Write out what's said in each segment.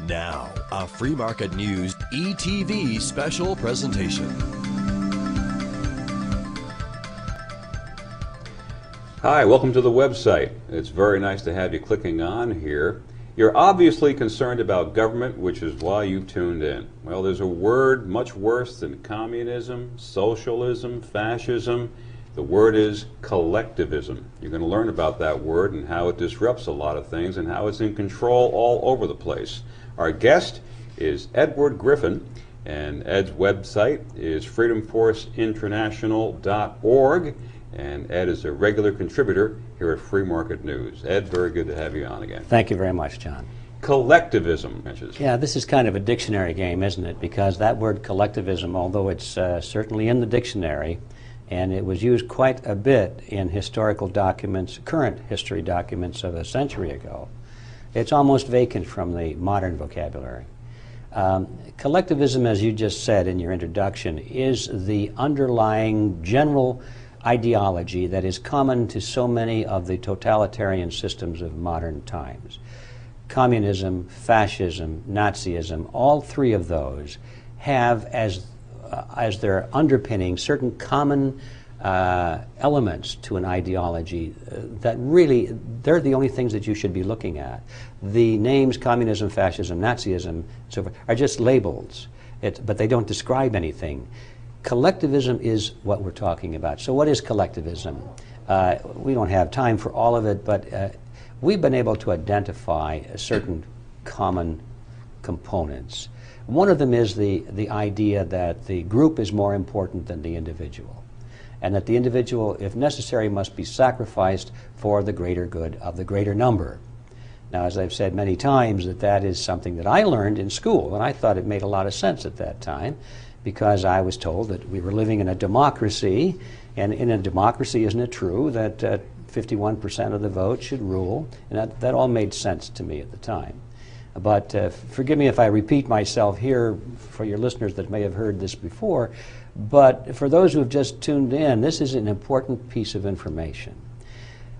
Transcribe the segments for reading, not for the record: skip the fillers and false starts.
Now, a Free Market News ETV special presentation. Hi, welcome to the website. It's very nice to have you clicking on here. You're obviously concerned about government, which is why you've tuned in. Well, there's a word much worse than communism, socialism, fascism. The word is collectivism. You're going to learn about that word and how it disrupts a lot of things and how it's in control all over the place. Our guest is Edward Griffin, and Ed's website is freedomforceinternational.org, and Ed is a regular contributor here at Free Market News. Ed, very good to have you on again. Thank you very much, John. Collectivism. Yeah, this is kind of a dictionary game, isn't it? Because that word collectivism, although it's certainly in the dictionary, and it was used quite a bit in historical documents, current history documents of a century ago, it's almost vacant from the modern vocabulary. Collectivism, as you just said in your introduction, is the underlying general ideology that is common to so many of the totalitarian systems of modern times. Communism, fascism, Nazism, all three of those have as their underpinning certain common elements to an ideology that really, they're the only things that you should be looking at. The names communism, fascism, Nazism, and so forth are just labels, but they don't describe anything. Collectivism is what we're talking about. So what is collectivism? We don't have time for all of it, but we've been able to identify certain common components. One of them is the idea that the group is more important than the individual, and that the individual, if necessary, must be sacrificed for the greater good of the greater number. Now, as I've said many times, that is something that I learned in school, and I thought it made a lot of sense at that time, because I was told that we were living in a democracy, and in a democracy, isn't it true that 51% of the vote should rule? And that all made sense to me at the time. But forgive me if I repeat myself here for your listeners that may have heard this before, but for those who have just tuned in, this is an important piece of information.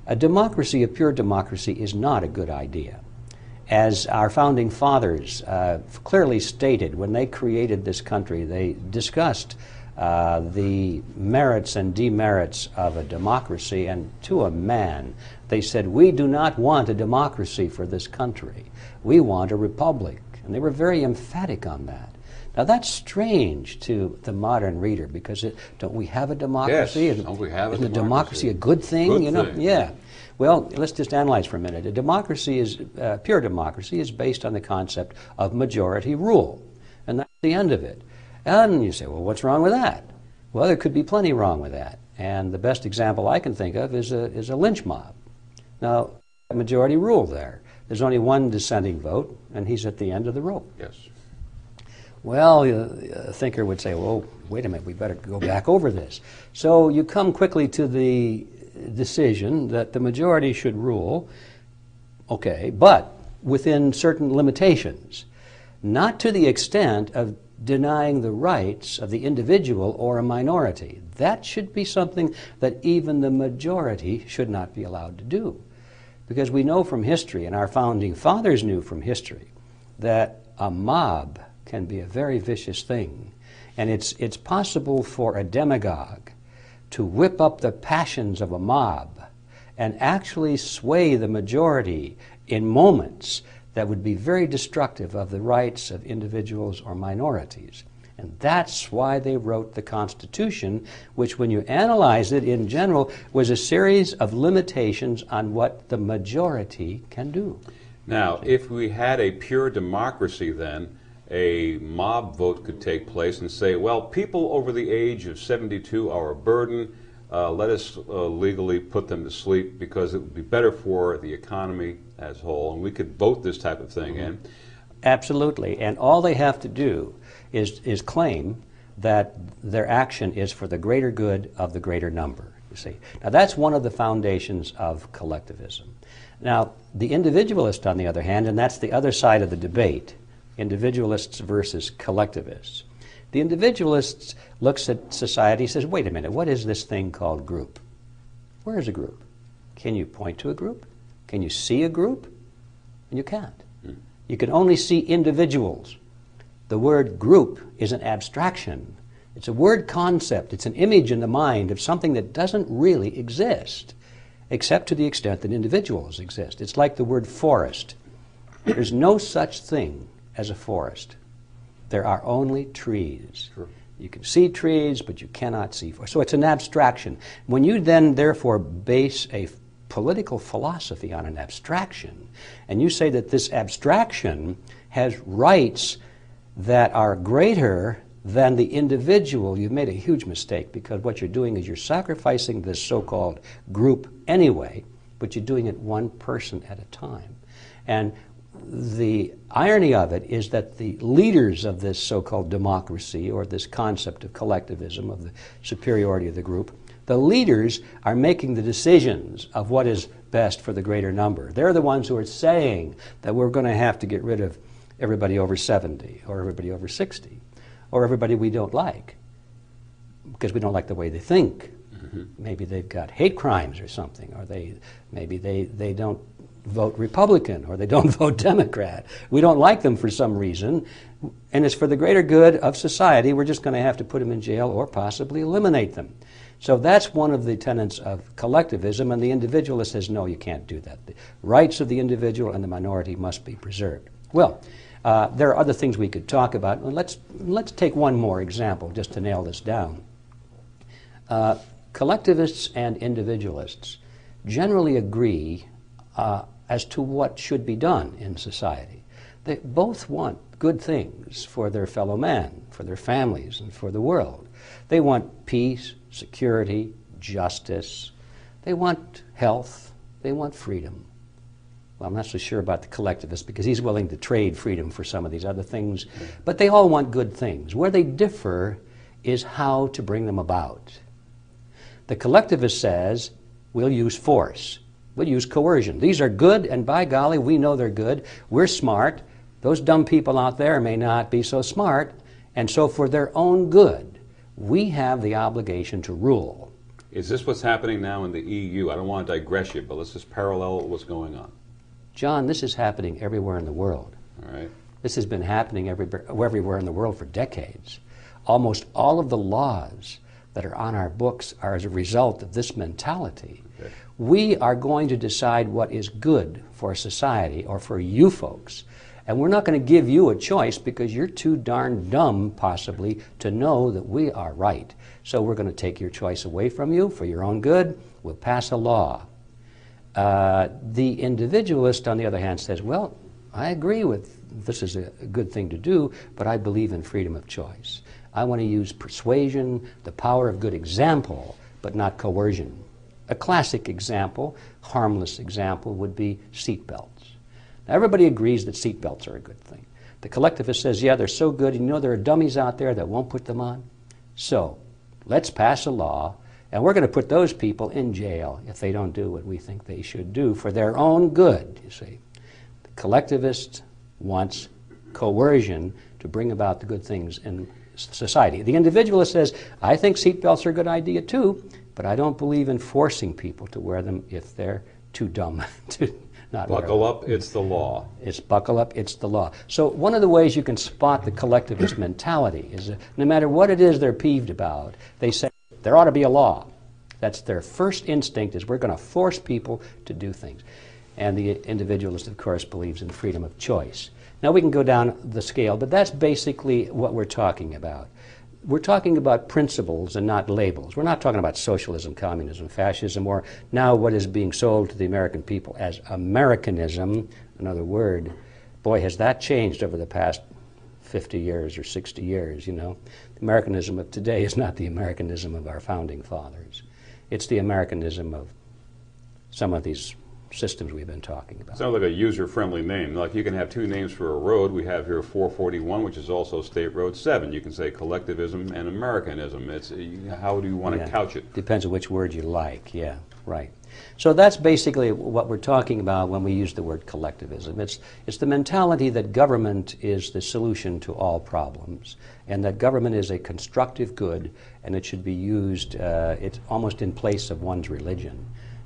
A democracy, a pure democracy, is not a good idea. As our founding fathers clearly stated when they created this country, they discussed the merits and demerits of a democracy, and to a man, they said, we do not want a democracy for this country. We want a republic. And they were very emphatic on that. Now that's strange to the modern reader, because don't we have a democracy? Yes, don't we have a democracy? Isn't a democracy a good thing? Good you know? thing. Yeah. Well, let's just analyze for a minute. A democracy is, pure democracy is based on the concept of majority rule. And that's the end of it. And you say, well, what's wrong with that? Well, there could be plenty wrong with that. And the best example I can think of is a lynch mob. Now, majority rule there. There's only one dissenting vote, and he's at the end of the rope. Yes. Well, a thinker would say, well, wait a minute, we better go back over this. So you come quickly to the decision that the majority should rule, okay, but within certain limitations, not to the extent of denying the rights of the individual or a minority. That should be something that even the majority should not be allowed to do. Because we know from history, and our founding fathers knew from history, that a mob can be a very vicious thing. And it's possible for a demagogue to whip up the passions of a mob and actually sway the majority in moments that would be very destructive of the rights of individuals or minorities. And that's why they wrote the Constitution, which, when you analyze it in general, was a series of limitations on what the majority can do. Now, if we had a pure democracy, then a mob vote could take place and say, well, people over the age of 72 are a burden. Let us legally put them to sleep, because it would be better for the economy as a whole, and we could vote this type of thing in. Absolutely, and all they have to do is claim that their action is for the greater good of the greater number, you see. Now that's one of the foundations of collectivism. Now the individualist, on the other hand, and that's the other side of the debate, individualists versus collectivists. The individualist looks at society and says, wait a minute, what is this thing called group? Where is a group? Can you point to a group? Can you see a group? And you can't. You can only see individuals. The word group is an abstraction. It's a word concept. It's an image in the mind of something that doesn't really exist, except to the extent that individuals exist. It's like the word forest. There's no such thing as a forest. There are only trees. Sure. You can see trees, but you cannot see forests. So it's an abstraction. When you then, therefore, base a political philosophy on an abstraction, and you say that this abstraction has rights that are greater than the individual, you've made a huge mistake, because what you're doing is you're sacrificing this so-called group anyway, but you're doing it one person at a time. And the irony of it is that the leaders of this so-called democracy, or this concept of collectivism, of the superiority of the group, the leaders are making the decisions of what is best for the greater number. They're the ones who are saying that we're going to have to get rid of everybody over 70, or everybody over 60, or everybody we don't like, because we don't like the way they think. Mm-hmm. Maybe they've got hate crimes or something, or maybe they don't vote Republican, or they don't vote Democrat. We don't like them for some reason, and it's for the greater good of society. We're just going to have to put them in jail or possibly eliminate them. So that's one of the tenets of collectivism, and the individualist says, no, you can't do that. The rights of the individual and the minority must be preserved. Well, there are other things we could talk about. Let's take one more example just to nail this down. Collectivists and individualists generally agree as to what should be done in society. They both want good things for their fellow man, for their families, and for the world. They want peace, security, justice. They want health. They want freedom. Well, I'm not so sure about the collectivist, because he's willing to trade freedom for some of these other things. But they all want good things. Where they differ is how to bring them about. The collectivist says, we'll use force. We'll use coercion. These are good, and by golly, we know they're good. We're smart. Those dumb people out there may not be so smart, and so for their own good, we have the obligation to rule. Is this what's happening now in the EU? I don't want to digress you, but let's just parallel what's going on. John, this is happening everywhere in the world. All right. This has been happening everywhere in the world for decades. Almost all of the laws that are on our books are as a result of this mentality. Okay. We are going to decide what is good for society, or for you folks. And we're not going to give you a choice, because you're too darn dumb, possibly, to know that we are right. So we're going to take your choice away from you for your own good. We'll pass a law. The individualist, on the other hand, says, well, I agree with this is a good thing to do, but I believe in freedom of choice. I want to use persuasion, the power of good example, but not coercion. A classic example, harmless example, would be seatbelts. Now, everybody agrees that seatbelts are a good thing. The collectivist says, yeah, they're so good. You know, there are dummies out there that won't put them on. So let's pass a law, and we're going to put those people in jail if they don't do what we think they should do for their own good, you see. The collectivist wants coercion to bring about the good things in society. The individualist says, I think seatbelts are a good idea too, but I don't believe in forcing people to wear them if they're too dumb to not wear them. Buckle up, it's the law. It's buckle up, it's the law. So one of the ways you can spot the collectivist mentality is that no matter what it is they're peeved about, they say there ought to be a law. That's their first instinct, is we're going to force people to do things. And the individualist, of course, believes in freedom of choice. Now we can go down the scale, but that's basically what we're talking about. We're talking about principles and not labels. We're not talking about socialism, communism, fascism, or now what is being sold to the American people as Americanism, another word. Boy, has that changed over the past 50 years or 60 years, you know. The Americanism of today is not the Americanism of our founding fathers. It's the Americanism of some of these systems we've been talking about. Sounds like a user-friendly name. Like you can have two names for a road. We have here 441, which is also State Road 7. You can say collectivism and Americanism. It's how do you want to couch it? Depends on which word you like. Yeah, right. So that's basically what we're talking about when we use the word collectivism. It's the mentality that government is the solution to all problems, and that government is a constructive good, and it should be used, it's almost in place of one's religion.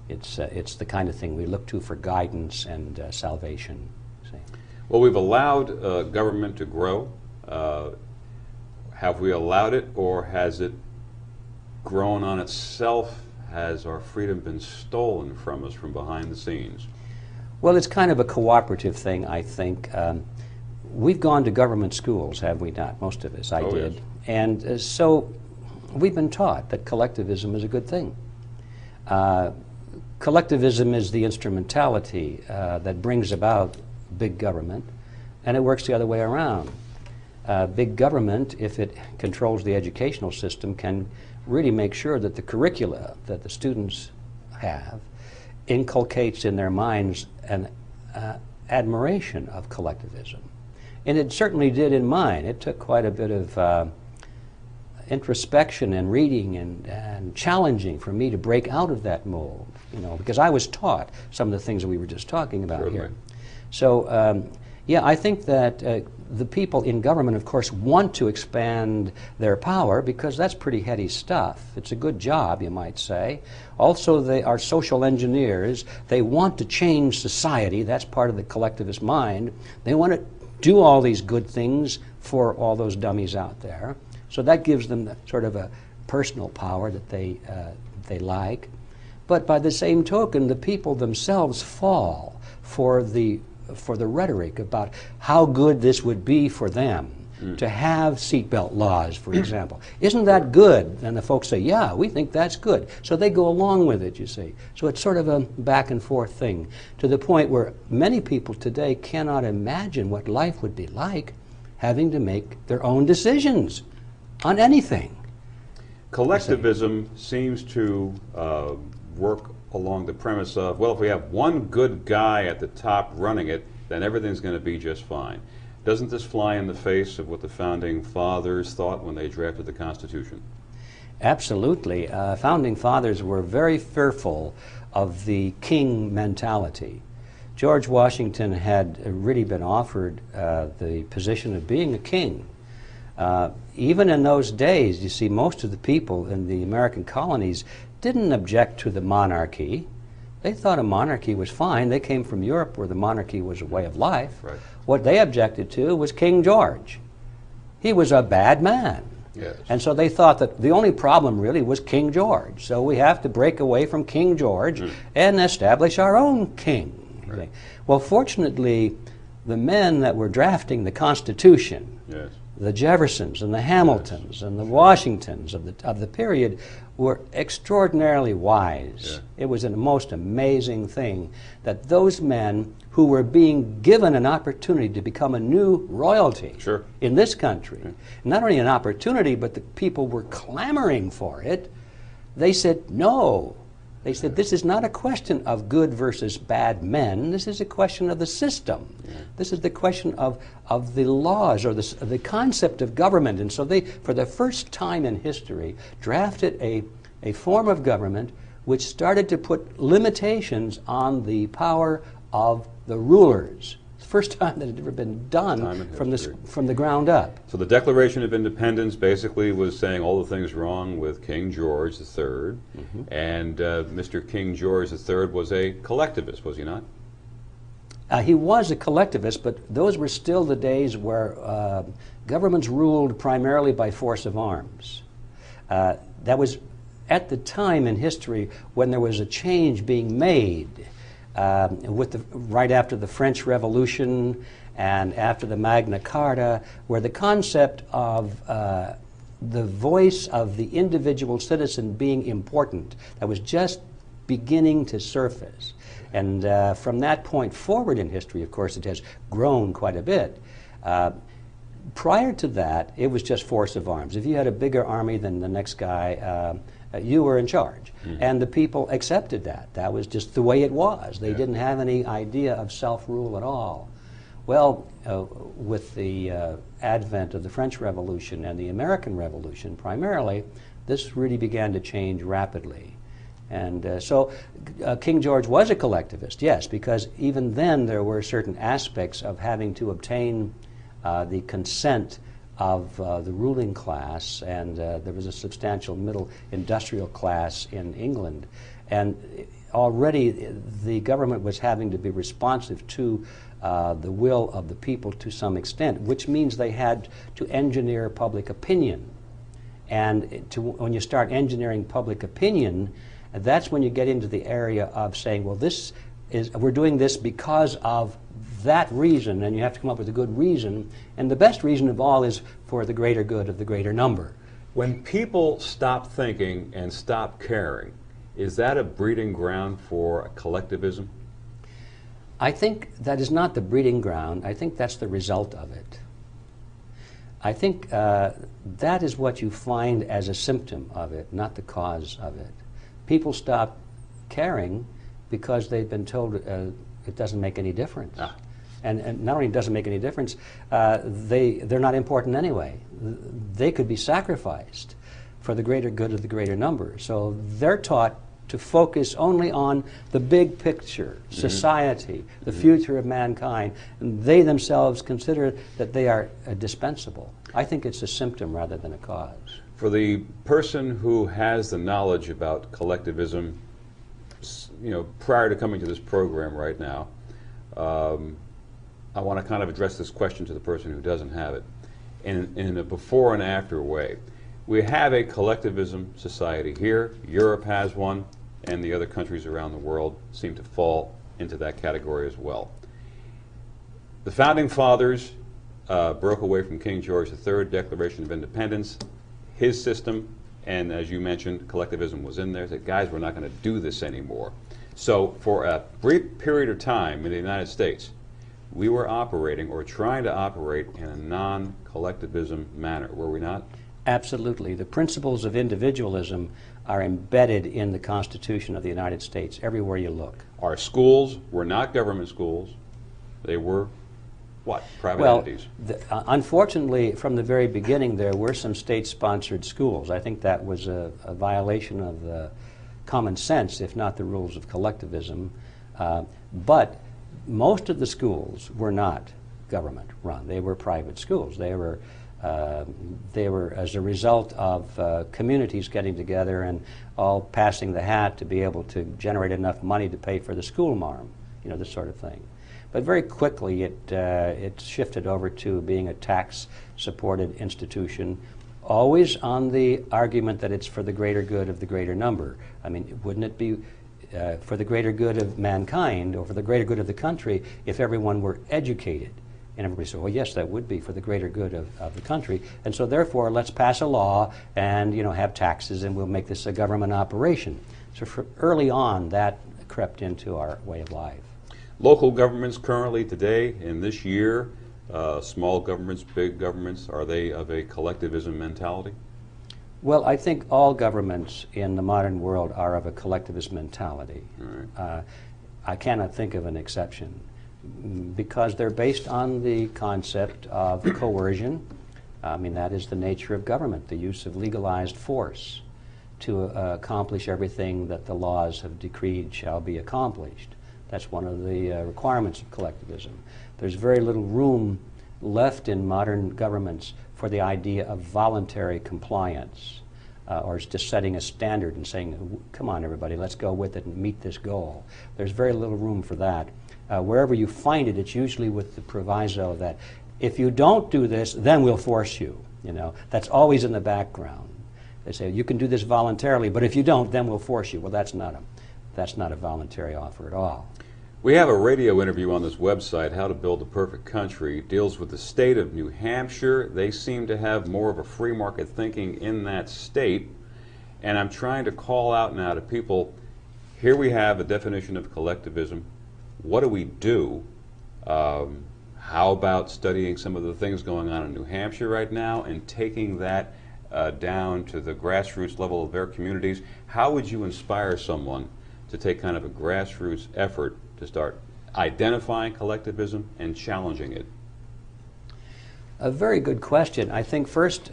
It's the kind of thing we look to for guidance and salvation. See? Well, we've allowed government to grow. Have we allowed it, or has it grown on itself? Has our freedom been stolen from us from behind the scenes? Well, it's kind of a cooperative thing, I think. We've gone to government schools, have we not? Most of us, I did. Yes. And so we've been taught that collectivism is a good thing. Collectivism is the instrumentality that brings about big government, and it works the other way around. Big government, if it controls the educational system, can really make sure that the curricula that the students have inculcates in their minds an admiration of collectivism. And it certainly did in mine. It took quite a bit of introspection and reading and challenging for me to break out of that mold, because I was taught some of the things that we were just talking about here. So, yeah, I think that the people in government, of course, want to expand their power because that's pretty heady stuff. It's a good job, you might say. Also, they are social engineers. They want to change society. That's part of the collectivist mind. They want to do all these good things for all those dummies out there. So that gives them the, sort of a personal power that they like. But by the same token, the people themselves fall for the rhetoric about how good this would be for them to have seatbelt laws, for example. Isn't that good? And the folks say, yeah, we think that's good. So they go along with it, you see. So it's sort of a back and forth thing, to the point where many people today cannot imagine what life would be like having to make their own decisions on anything. Collectivism seems to work along the premise of, well, if we have one good guy at the top running it, then everything's going to be just fine. Doesn't this fly in the face of what the Founding Fathers thought when they drafted the Constitution? Absolutely. Founding Fathers were very fearful of the king mentality. George Washington had really been offered the position of being a king. Even in those days, you see, most of the people in the American colonies didn't object to the monarchy. They thought a monarchy was fine. They came from Europe where the monarchy was a way of life. Right. What they objected to was King George. He was a bad man. Yes. And so they thought that the only problem really was King George. So we have to break away from King George and establish our own king. Right. Well, fortunately, the men that were drafting the Constitution, Yes. the Jeffersons and the Hamiltons and the Washingtons of the period, were extraordinarily wise. Yeah. It was a most amazing thing that those men who were being given an opportunity to become a new royalty in this country, not only an opportunity, but the people were clamoring for it, they said no. They said, this is not a question of good versus bad men. This is a question of the system. This is the question of the laws, or the concept of government. And so they, for the first time in history, drafted a form of government which started to put limitations on the power of the rulers. It's the first time that it had ever been done from the ground up. So the Declaration of Independence basically was saying all the things wrong with King George III, and Mr. King George III was a collectivist, was he not? He was a collectivist, but those were still the days where governments ruled primarily by force of arms. That was at the time in history when there was a change being made right after the French Revolution and after the Magna Carta, where the concept of the voice of the individual citizen being important, that was just beginning to surface. And from that point forward in history, of course, it has grown quite a bit. Prior to that, it was just force of arms. If you had a bigger army than the next guy, you were in charge. And the people accepted that. That was just the way it was. They didn't have any idea of self-rule at all. Well, with the advent of the French Revolution and the American Revolution primarily, this really began to change rapidly. And so King George was a collectivist, yes, because even then there were certain aspects of having to obtain the consent of the ruling class, and there was a substantial middle industrial class in England. And already the government was having to be responsive to the will of the people to some extent, which means they had to engineer public opinion. And when you start engineering public opinion, that's when you get into the area of saying, well, we're doing this because of that reason, and you have to come up with a good reason. And the best reason of all is for the greater good of the greater number. When people stop thinking and stop caring, is that a breeding ground for collectivism? I think that is not the breeding ground. I think that's the result of it. I think that is what you find as a symptom of it, not the cause of it. People stop caring because they've been told it doesn't make any difference. Ah. And not only doesn't make any difference, they're not important anyway. They could be sacrificed for the greater good of the greater number. So they're taught to focus only on the big picture, society, the future of mankind, and they themselves consider that they are dispensable. I think it's a symptom rather than a cause. For the person who has the knowledge about collectivism, prior to coming to this program right now, I want to kind of address this question to the person who doesn't have it in a before and after way. We have a collectivism society here. Europe has one, and the other countries around the world seem to fall into that category as well. The Founding Fathers broke away from King George III, Declaration of Independence, his system, and as you mentioned, collectivism was in there. Said, guys, we're not going to do this anymore. So for a brief period of time in the United States, we were operating or trying to operate in a non-collectivism manner, were we not? Absolutely. The principles of individualism are embedded in the Constitution of the United States, everywhere you look. Our schools were not government schools. They were, what, private entities? Unfortunately, from the very beginning, there were some state-sponsored schools. I think that was a violation of the common sense, if not the rules of collectivism. But most of the schools were not government-run. They were private schools. They were as a result of communities getting together and all passing the hat to be able to generate enough money to pay for the school marm, this sort of thing. But very quickly it shifted over to being a tax-supported institution, always on the argument that it's for the greater good of the greater number. I mean, wouldn't it be for the greater good of mankind or for the greater good of the country if everyone were educated? And everybody said, well, yes, that would be for the greater good of the country. And so therefore, let's pass a law and have taxes and we'll make this a government operation. So early on, that crept into our way of life. Local governments currently today, in this year, small governments, big governments, are they of a collectivism mentality? Well, I think all governments in the modern world are of a collectivist mentality. Right. I cannot think of an exception, because they're based on the concept of coercion. I mean, that is the nature of government, the use of legalized force to accomplish everything that the laws have decreed shall be accomplished. That's one of the requirements of collectivism. There's very little room left in modern governments for the idea of voluntary compliance, or just setting a standard and saying, come on, everybody, let's go with it and meet this goal. There's very little room for that. Wherever you find it, it's usually with the proviso that if you don't do this, then we'll force you. That's always in the background. They say you can do this voluntarily, but if you don't, then we'll force you. Well, that's not a voluntary offer at all. We have a radio interview on this website, How to Build a Perfect Country. It deals with the state of New Hampshire. They seem to have more of a free market thinking in that state. And I'm trying to call out now to people, here we have a definition of collectivism. What do we do? How about studying some of the things going on in New Hampshire right now and taking that down to the grassroots level of their communities? How would you inspire someone to take kind of a grassroots effort to start identifying collectivism and challenging it? A very good question. I think first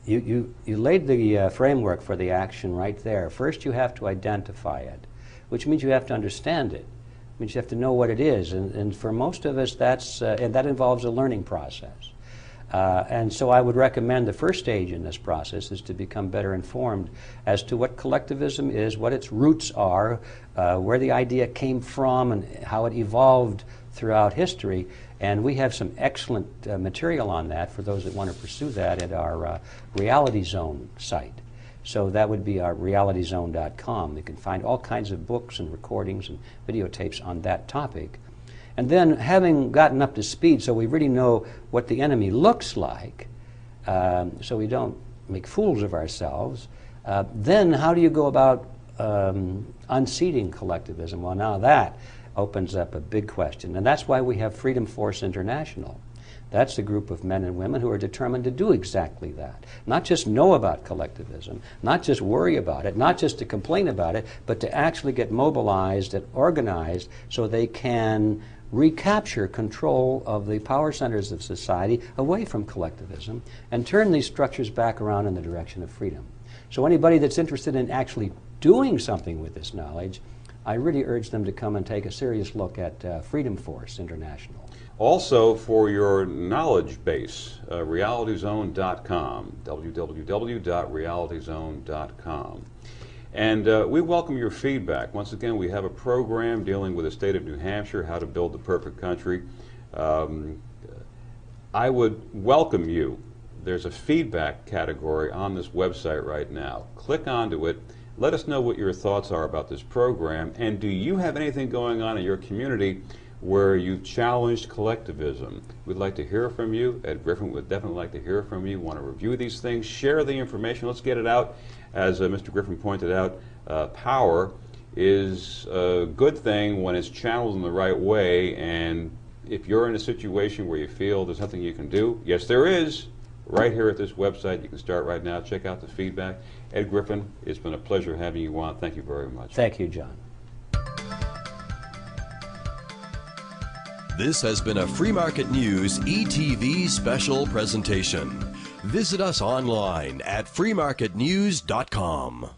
you laid the framework for the action right there. First you have to identify it, which means you have to understand it. It means you have to know what it is, and for most of us and that involves a learning process. And so I would recommend the first stage in this process is to become better informed as to what collectivism is, what its roots are, where the idea came from, and how it evolved throughout history, and we have some excellent material on that for those that want to pursue that at our Reality Zone site. So that would be our realityzone.com. You can find all kinds of books and recordings and videotapes on that topic. And then, having gotten up to speed so we really know what the enemy looks like, so we don't make fools of ourselves, then how do you go about unseating collectivism? Well, now that opens up a big question, and that's why we have Freedom Force International. That's a group of men and women who are determined to do exactly that. Not just know about collectivism, not just worry about it, not just to complain about it, but to actually get mobilized and organized so they can recapture control of the power centers of society away from collectivism and turn these structures back around in the direction of freedom. So anybody that's interested in actually doing something with this knowledge, I really urge them to come and take a serious look at Freedom Force International. Also, for your knowledge base, realityzone.com, www.realityzone.com. And we welcome your feedback. Once again, we have a program dealing with the state of New Hampshire, how to build the perfect country. I would welcome you. There's a feedback category on this website right now. Click onto it. Let us know what your thoughts are about this program. And do you have anything going on in your community where you've challenged collectivism? We'd like to hear from you. Ed Griffin would definitely like to hear from you. Want to review these things, share the information. Let's get it out. As Mr. Griffin pointed out, power is a good thing when it's channeled in the right way, and if you're in a situation where you feel there's nothing you can do, yes there is. Right here at this website, you can start right now. Check out the feedback. Ed Griffin, it's been a pleasure having you on. Thank you very much. Thank you, John. This has been a Free Market News ETV special presentation. Visit us online at freemarketnews.com.